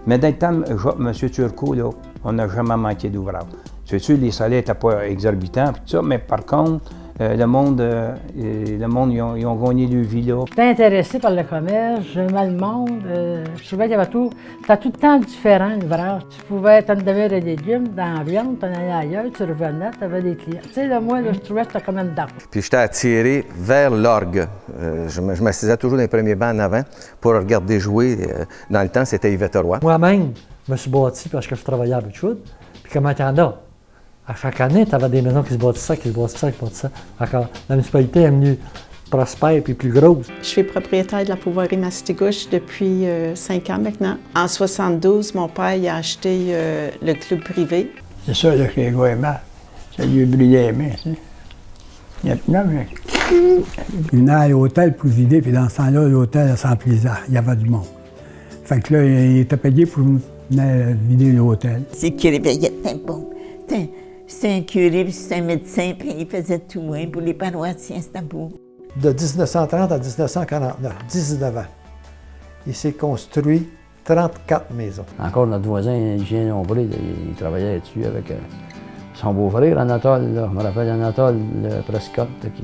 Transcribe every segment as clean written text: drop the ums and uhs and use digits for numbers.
Mais dans le temps de M. Turcot, là, on n'a jamais manqué d'ouvrage. C'est sûr, les salaires n'étaient pas exorbitants, tout ça, mais par contre, le monde, ils ont gagné leur vie là. J'étais intéressée par le commerce, j'aimais le monde. Je trouvais qu'il y avait tout. C'était tout le temps différent, l'ouvrage. Tu pouvais t'en donner des légumes, dans la viande, t'en allais ailleurs, tu revenais, tu avais des clients. Tu sais, là, moi, là, je trouvais que c'était comme une dent. Puis j'étais attiré vers l'orgue. Je m'assisais toujours dans les premiers bancs en avant pour regarder jouer. Dans le temps, c'était Yvette Roy. Moi-même, je me suis bâti parce que je travaillais à Beechwood. Puis comment il y en a? À chaque année, tu avais des maisons qui se bâtissaient, qui se bâtissaient, qui se bâtissaient. Encore, la municipalité est venue prospère et plus grosse. Je suis propriétaire de la Pouvoirie Mastigouche depuis 5 ans maintenant. En 72, mon père a acheté le club privé. C'est ça, là, que les gars aimaient. Ça lui brillait les mains, tu sais. Il venait à l'hôtel pour vider, puis dans ce temps-là, l'hôtel s'emplissait. Il y avait du monde. Fait que là, il était payé pour venir vider l'hôtel. C'est qu'il réveillait bon. C'était un curé, puis c'était un médecin, puis il faisait tout, hein, pour les paroissiens, c'était beau. De 1930 à 1949, 19 ans, il s'est construit 34 maisons. Encore notre voisin, Julien Lombré, il travaillait là-dessus avec son beau-frère, Anatole. Là. Je me rappelle Anatole Prescott, qui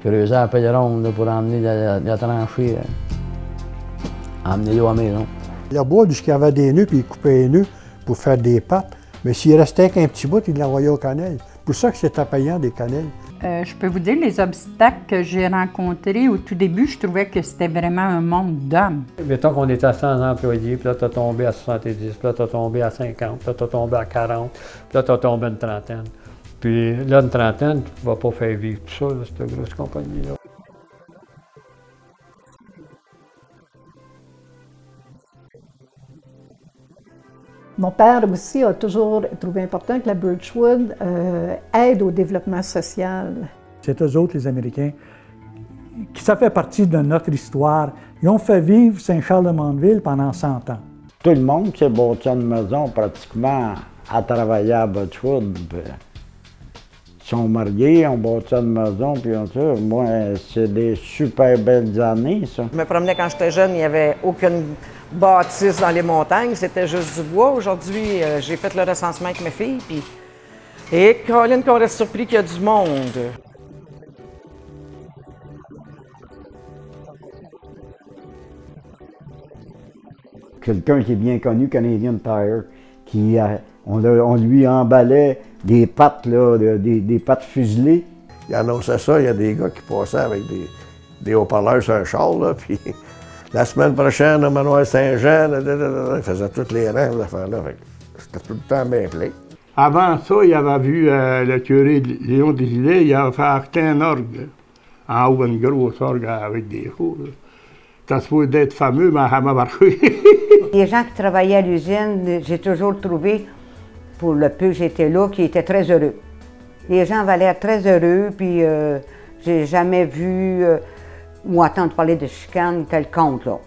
creusait à Pelleron pour emmener la tranchée, emmener l'eau à la maison. Le bois, jusqu'il y avait des nœuds, puis il coupait les nœuds pour faire des pattes. Mais s'il restait qu'un petit bout, il l'envoyait aux cannelles. C'est pour ça que c'était payant des cannelles. Je peux vous dire, les obstacles que j'ai rencontrés au tout début, je trouvais que c'était vraiment un monde d'hommes. Mettons qu'on était à 100 employés, puis là, tu as tombé à 70, puis là, tu as tombé à 50, puis là, tu as tombé à 40, puis là, tu as tombé à une trentaine. Puis là, une trentaine, tu ne vas pas faire vivre tout ça, là, cette grosse compagnie-là. Mon père aussi a toujours trouvé important que la Birchwood aide au développement social. C'est eux autres, les Américains, qui ça fait partie de notre histoire. Ils ont fait vivre Saint-Charles-de-Mandeville pendant 100 ans. Tout le monde qui s'est bâti une maison pratiquement a travaillé à Birchwood. Ils sont mariés, ont bâti une maison, puis on ça. Moi, c'est des super belles années, ça. Je me promenais quand j'étais jeune, il n'y avait aucune bâtisse dans les montagnes, c'était juste du bois. Aujourd'hui, j'ai fait le recensement avec mes filles, puis... Et Caroline, qu'on reste surpris qu'il y a du monde. Quelqu'un qui est bien connu, Canadian Tire, on lui emballait des pattes, là, des pattes fuselées. Il annonçait ça, il y a des gars qui passaient avec des haut-parleurs sur un char, là, puis la semaine prochaine, au manoir Saint-Jean, il faisait toutes les rangs, ces affaires-là. C'était tout le temps bien plein. Avant ça, il avait vu le curé Léon Desilets, il avait fait acter un orgue, en haut une grosse orgue avec des roues. Ça se peut d'être fameux, mais ça m'a marqué. Les gens qui travaillaient à l'usine, j'ai toujours trouvé, pour le peu que j'étais là, qu'ils étaient très heureux. Les gens avaient l'air très heureux, puis j'ai jamais vu ou entendu parler de chicane quelconque, là.